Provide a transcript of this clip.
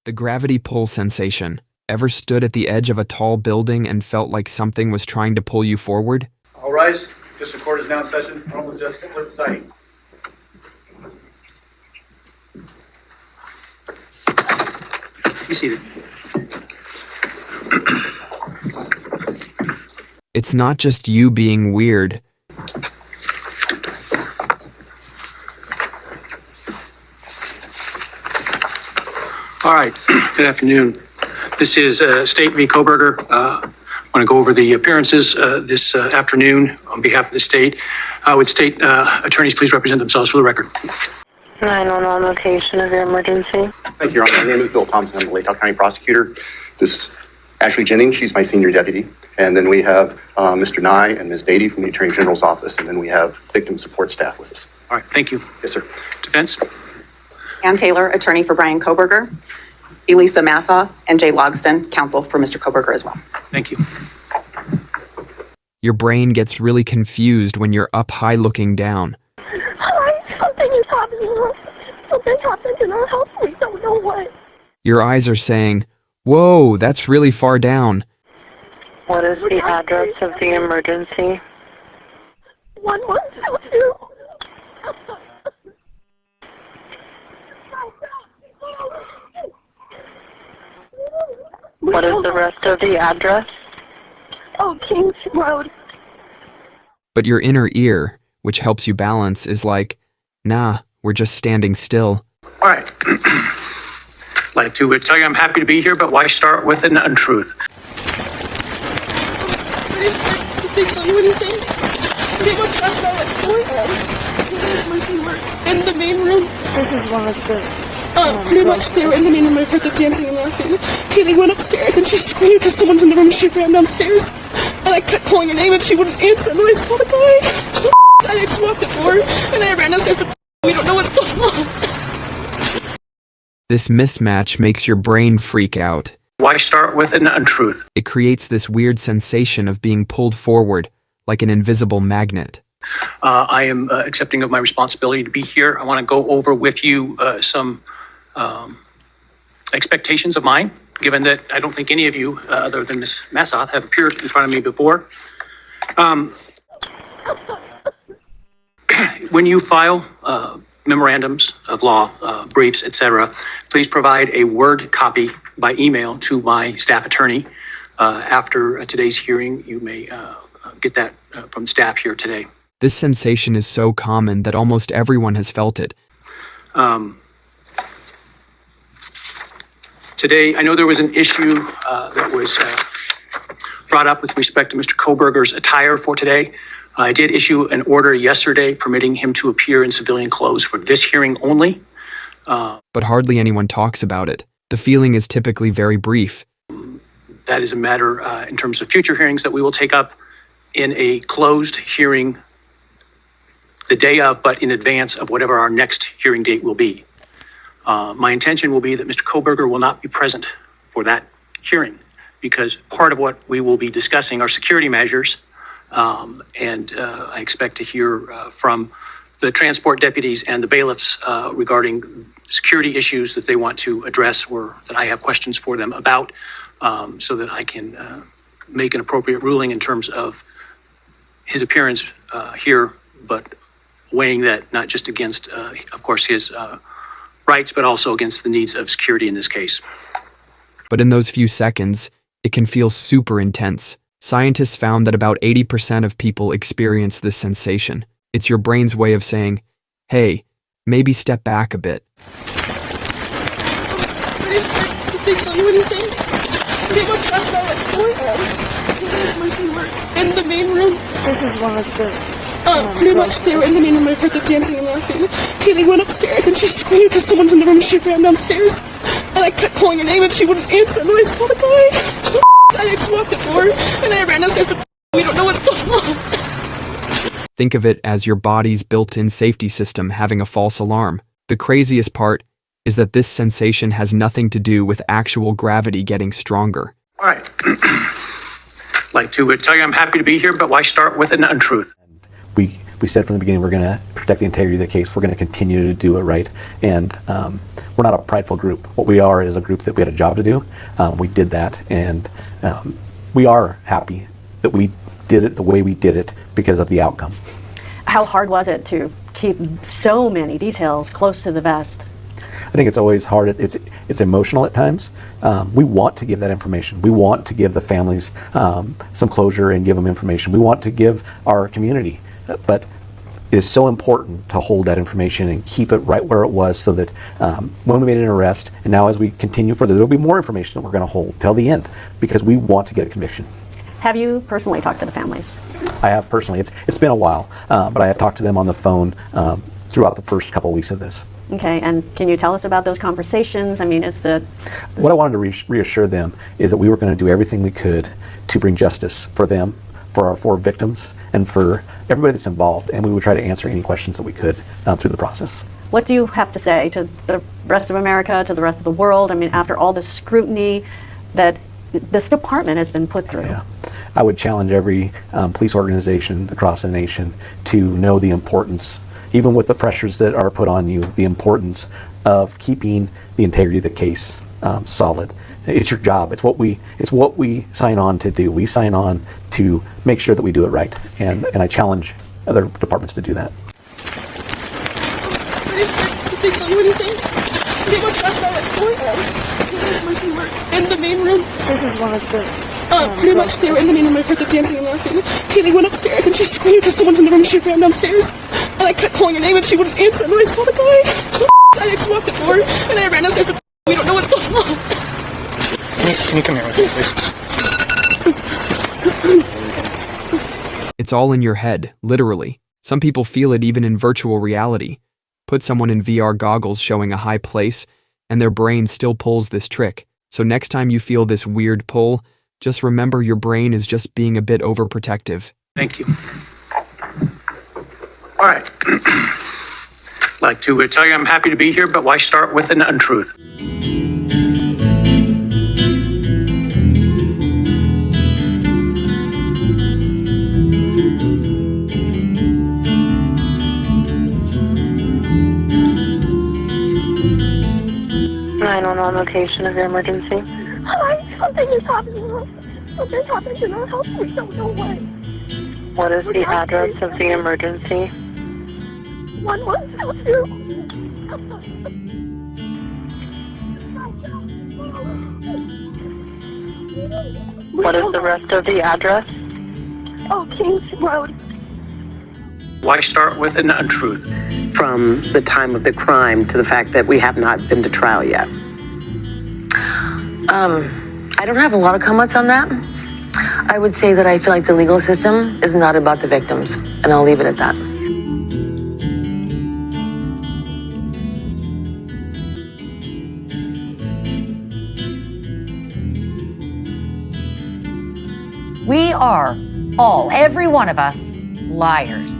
The gravity pull sensation. Ever stood at the edge of a tall building and felt like something was trying to pull you forward? All rise. District Court is now in session. Honorable Judge Hippler presiding. Be seated. It's not just you being weird. All right. Good afternoon. This is State v. Koberger. I want to go over the appearances this afternoon on behalf of the state. Would state attorneys please represent themselves for the record? 911 location of your emergency. Thank you, Your Honor. My name is Bill Thompson. I'm the Latah County prosecutor. This is Ashleigh Jennings. She's my senior deputy. And then we have Mr. Nye and Ms. Beatty from the Attorney General's office. And then we have victim support staff with us. All right. Thank you. Yes, sir. Defense? Ann Taylor, attorney for Brian Koberger. Elisa Massa and Jay Logston, counsel for Mr. Koberger as well. Thank you. Your brain gets really confused when you're up high looking down. Hi, something is happening. Something happened in our house. We don't know what. Your eyes are saying, "Whoa, that's really far down." What is the address of the emergency? 1122. What is the rest of the address? Oh, Kings Road. But your inner ear, which helps you balance, is like, "Nah, we're just standing still." All right. I'd like to tell you I'm happy to be here, but why start with an untruth? Did they tell you anything? They were dressed out like boyfriend. We were in the main room. This is one of the... Pretty much they were in the main room. I heard them dancing and laughing. Kaylee went upstairs and she screamed because someone's in the room. She ran downstairs. And I kept calling her name and she wouldn't answer. And then I saw the guy. I just walked the door and I ran downstairs. But we don't know what's going on. This mismatch makes your brain freak out. Why start with an untruth? It creates this weird sensation of being pulled forward, like an invisible magnet. I am accepting of my responsibility to be here. I want to go over with you some expectations of mine, given that I don't think any of you, other than Ms. Massoth, have appeared in front of me before. When you file memorandums of law, briefs, etc., please provide a Word copy by email to my staff attorney. After today's hearing, you may get that from staff here today. This sensation is so common that almost everyone has felt it. Today, I know there was an issue that was brought up with respect to Mr. Koberger's attire for today. I did issue an order yesterday permitting him to appear in civilian clothes for this hearing only. But hardly anyone talks about it. The feeling is typically very brief. That is a matter in terms of future hearings that we will take up in a closed hearing the day of, but in advance of whatever our next hearing date will be. My intention will be that Mr. Koberger will not be present for that hearing because part of what we will be discussing are security measures. And I expect to hear from the transport deputies and the bailiffs regarding security issues that they want to address or that I have questions for them about so that I can make an appropriate ruling in terms of his appearance here, but weighing that not just against, of course, his rights, but also against the needs of security in this case. But in those few seconds, it can feel super intense. Scientists found that about 80% of people experience this sensation. It's your brain's way of saying, "Hey, maybe step back a bit." Did they tell you anything? They were dressed out like boyfriend. We were in the main room. This is one of the... Pretty much they were in the main room. I heard them dancing and laughing. Kaylee went upstairs and she screamed because someone's in the room. She ran downstairs. And I kept calling her name and she wouldn't answer. And then I saw the guy. I just walked the door and I ran downstairs. But we don't know what's going on. Think of it as your body's built-in safety system having a false alarm. The craziest part is that this sensation has nothing to do with actual gravity getting stronger. All right. I'd like to tell you I'm happy to be here, but why start with an untruth? We we said from the beginning we're going to protect the integrity of the case. We're going to continue to do it right. And we're not a prideful group. What we are is a group that we had a job to do. We did that, and we are happy that we did it the way we did it because of the outcome. How hard was it to keep so many details close to the vest? I think it's always hard. It's emotional at times. We want to give that information. We want to give the families some closure and give them information. We want to give our community, but it is so important to hold that information and keep it right where it was, so that when we made an arrest, and now as we continue further, there will be more information that we're going to hold till the end, because we want to get a conviction. Have you personally talked to the families? I have personally. It's been a while, but I have talked to them on the phone throughout the first couple of weeks of this. Okay, and can you tell us about those conversations? I mean, what I wanted to reassure them is that we were going to do everything we could to bring justice for them, for our 4 victims, and for everybody that's involved, and we would try to answer any questions that we could through the process. What do you have to say to the rest of America, to the rest of the world? I mean, after all the scrutiny that this department has been put through. Yeah. I would challenge every police organization across the nation to know the importance, even with the pressures that are put on you, the importance of keeping the integrity of the case solid. It's your job. It's what we sign on to do. We sign on to make sure that we do it right, and I challenge other departments to do that. They tell you anything? They were dressed out at 4 in the main room. This is one of the... Pretty much they were in the main room. I heard them dancing and laughing. Kaylee went upstairs and she screamed because someone in the room. She ran downstairs. And I kept calling her name and she wouldn't answer. And then I saw the guy. I just walked the door and I ran downstairs. But we don't know what's going on. Can you come here with me, please? It's all in your head, literally. Some people feel it even in virtual reality. Put someone in VR goggles showing a high place, and their brain still pulls this trick. So next time you feel this weird pull, just remember your brain is just being a bit overprotective. Thank you. All right. I'd like to tell you I'm happy to be here, but why start with an untruth? On location of your emergency. Hi, something is happening. Something happened in our house. We don't know what. What is the address of the emergency? 1122. What is the rest of the address? Oh, Kings Road. Why start with an untruth? From the time of the crime to the fact that we have not been to trial yet. I don't have a lot of comments on that. I would say that I feel like the legal system is not about the victims, and I'll leave it at that. We are all, every one of us, liars.